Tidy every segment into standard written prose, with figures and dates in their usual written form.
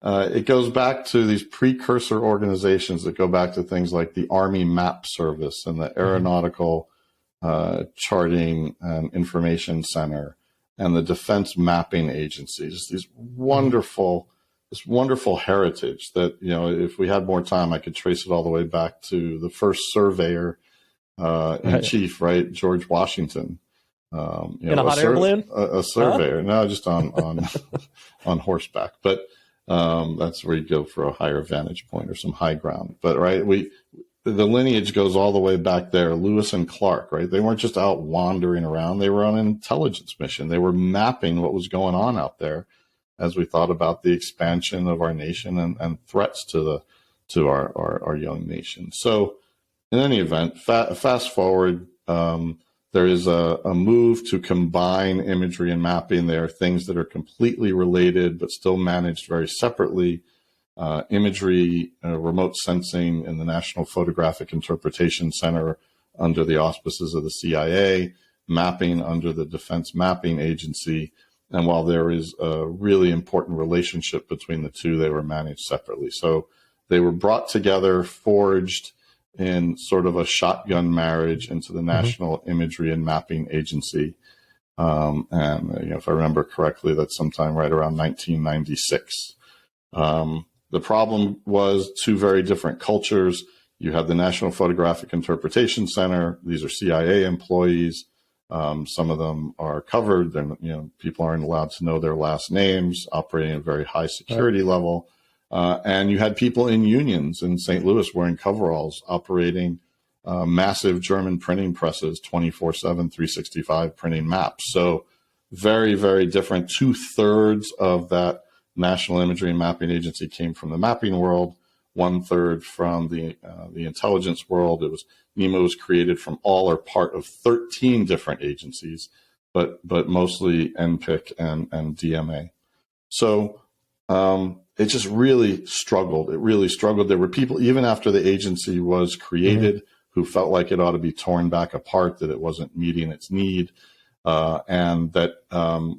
it goes back to these precursor organizations that go back to things like the Army Map Service and the Aeronautical Charting and Information Center and the Defense Mapping Agencies. This wonderful heritage that, if we had more time, I could trace it all the way back to the first surveyor in chief, right? George Washington. In a hot air balloon? A surveyor. Huh? No, just on on horseback. But that's where you go for a higher vantage point or some high ground. But right, the lineage goes all the way back there. Lewis and Clark, right? They weren't just out wandering around. They were on an intelligence mission. They were mapping what was going on out there as we thought about the expansion of our nation and threats to our young nation. So in any event, fast forward, there is a move to combine imagery and mapping. There are things that are completely related but still managed very separately. Imagery, remote sensing in the National Photographic Interpretation Center under the auspices of the CIA, mapping under the Defense Mapping Agency. And while there is a really important relationship between the two, they were managed separately. So they were brought together, forged in sort of a shotgun marriage into the National Imagery and Mapping Agency. And if I remember correctly, that's sometime right around 1996. The problem was two very different cultures. You have the National Photographic Interpretation Center. These are CIA employees. Some of them are covered. People aren't allowed to know their last names, operating at a very high security level. And you had people in unions in St. Louis wearing coveralls, operating massive German printing presses, 24/7, 365 printing maps. So very, very different. 2/3 of that National Imagery and Mapping Agency came from the mapping world, 1/3 from the intelligence world. NEMA was created from all or part of 13 different agencies, but mostly NPIC and DMA. So it just really struggled. It really struggled. There were people, even after the agency was created, who felt like it ought to be torn back apart, that it wasn't meeting its need. And that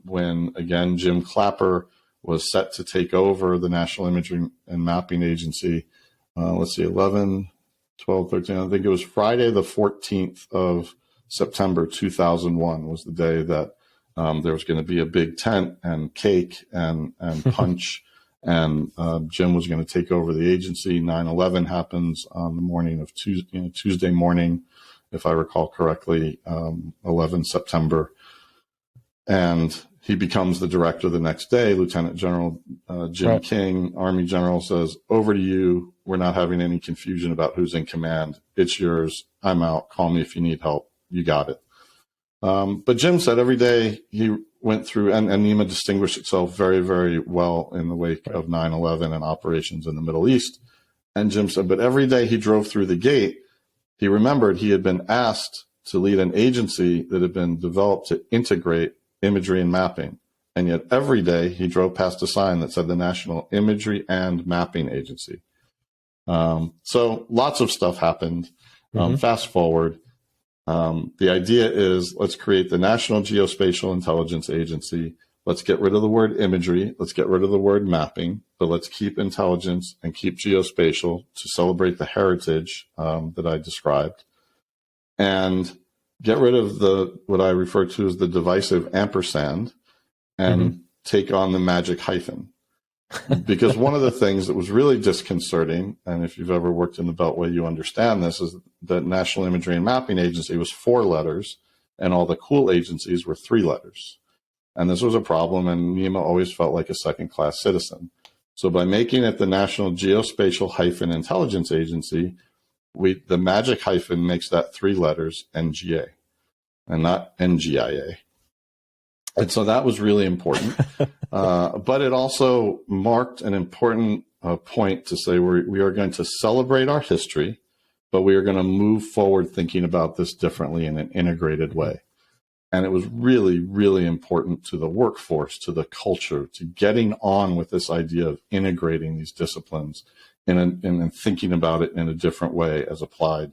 when, again, Jim Clapper was set to take over the National Imagery and Mapping Agency, 11, 12, 13, I think it was Friday the 14th of September 2001 was the day that there was going to be a big tent and cake and punch, and Jim was going to take over the agency. 9/11 happens on the morning of Tuesday morning, if I recall correctly, 11 September. And he becomes the director the next day. Lieutenant General Jim King, Army General, says, "Over to you. We're not having any confusion about who's in command. It's yours. I'm out. Call me if you need help. You got it." But Jim said every day he went through, and NEMA distinguished itself very, very well in the wake of 9/11 and operations in the Middle East. And Jim said, but every day he drove through the gate, he remembered he had been asked to lead an agency that had been developed to integrate imagery and mapping. And yet every day he drove past a sign that said the National Imagery and Mapping Agency. So lots of stuff happened. Fast forward. The idea is, let's create the National Geospatial Intelligence Agency. Let's get rid of the word imagery. Let's get rid of the word mapping, but let's keep intelligence and keep geospatial to celebrate the heritage that I described, and get rid of what I refer to as the divisive ampersand, and take on the magic hyphen. Because one of the things that was really disconcerting, and if you've ever worked in the Beltway, you understand this, is that National Imagery and Mapping Agency was 4 letters, and all the cool agencies were 3 letters. And this was a problem, and NEMA always felt like a second-class citizen. So by making it the National Geospatial-Intelligence Agency, the magic hyphen makes that 3 letters NGA, and not NGIA. And so that was really important. But it also marked an important point to say we are going to celebrate our history, but we are going to move forward thinking about this differently in an integrated way. And it was really, really important to the workforce, to the culture, to getting on with this idea of integrating these disciplines and thinking about it in a different way as applied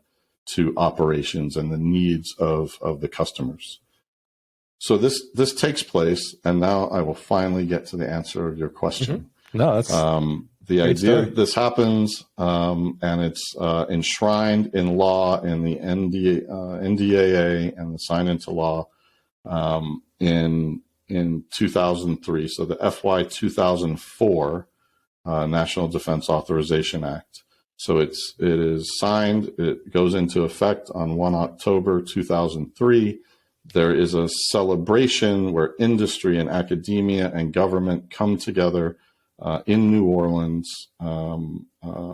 to operations and the needs of the customers. So this takes place, and now I will finally get to the answer of your question. No, that's the idea story. this happens, and it's enshrined in law in the NDAA and signed into law in 2003. So the FY 2004 National Defense Authorization Act. So it is signed. It goes into effect on 1 October 2003. There is a celebration where industry and academia and government come together in New Orleans,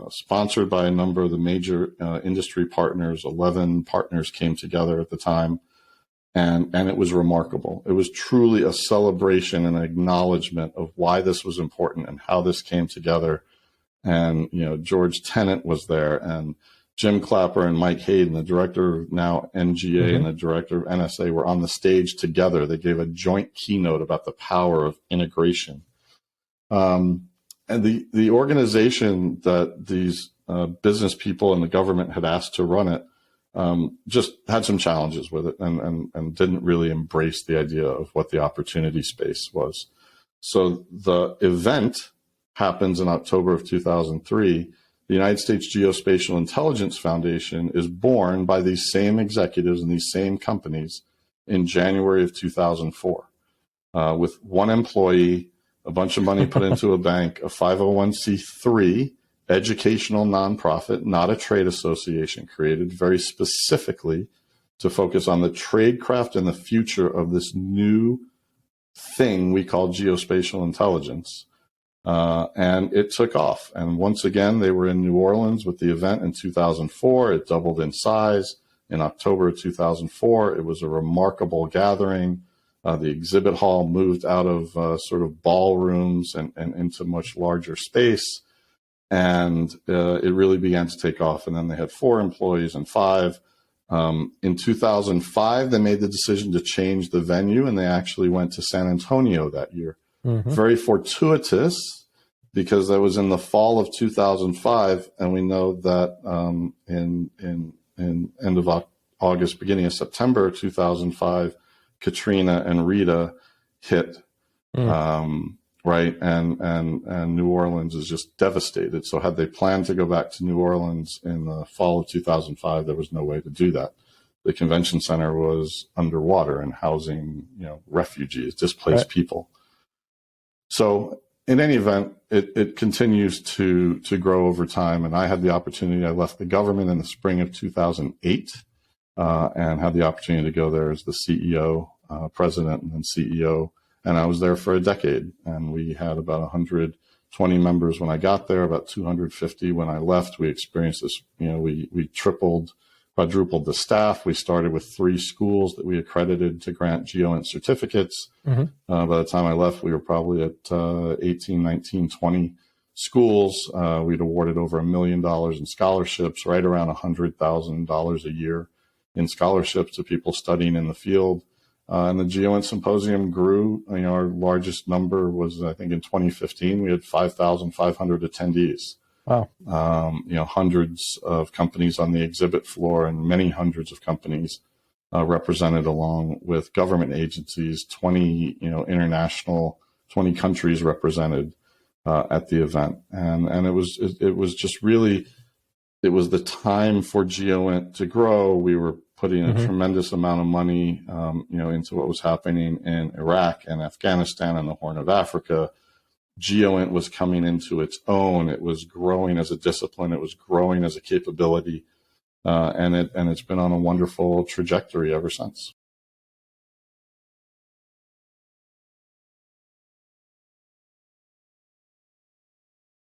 sponsored by a number of the major industry partners. 11 partners came together at the time, and it was remarkable. It was truly a celebration and acknowledgement of why this was important and how this came together. And, George Tenet was there, and Jim Clapper and Mike Hayden, the director of now NGA and the director of NSA, were on the stage together. They gave a joint keynote about the power of integration. And the organization that these business people and the government had asked to run it just had some challenges with it and didn't really embrace the idea of what the opportunity space was. So the event happens in October of 2003. The United States Geospatial Intelligence Foundation is born by these same executives and these same companies in January of 2004, with one employee, a bunch of money put into a bank, a 501c3 educational nonprofit, not a trade association, created very specifically to focus on the tradecraft and the future of this new thing we call geospatial intelligence. And it took off. And once again, they were in New Orleans with the event in 2004. It doubled in size. In October of 2004, it was a remarkable gathering. The exhibit hall moved out of sort of ballrooms and into much larger space. And it really began to take off. And then they had 4 employees and 5. In 2005, they made the decision to change the venue, and they actually went to San Antonio that year. Very fortuitous, because that was in the fall of 2005, and we know that in end of August, beginning of September 2005, Katrina and Rita hit, right, and New Orleans is just devastated. So had they planned to go back to New Orleans in the fall of 2005, there was no way to do that. The convention center was underwater and housing, refugees, displaced people. So in any event, it continues to grow over time. And I had the opportunity, I left the government in the spring of 2008 and had the opportunity to go there as the CEO, president, and then CEO. And I was there for a decade. And we had about 120 members when I got there, about 250 when I left. We experienced this, we quadrupled the staff. We started with 3 schools that we accredited to grant GEOINT certificates. By the time I left, we were probably at 18, 19, 20 schools. We'd awarded over $1 million in scholarships, right around $100,000 a year in scholarships to people studying in the field. And the GEOINT Symposium grew. Our largest number was, I think, in 2015, we had 5,500 attendees. Wow. Hundreds of companies on the exhibit floor and many hundreds of companies represented, along with government agencies, 20, international, 20 countries represented at the event. And it was just really, it was the time for GEOINT to grow. We were putting a tremendous amount of money, into what was happening in Iraq and Afghanistan and the Horn of Africa. GEOINT was coming into its own. It was growing as a discipline. It was growing as a capability, and it's been on a wonderful trajectory ever since.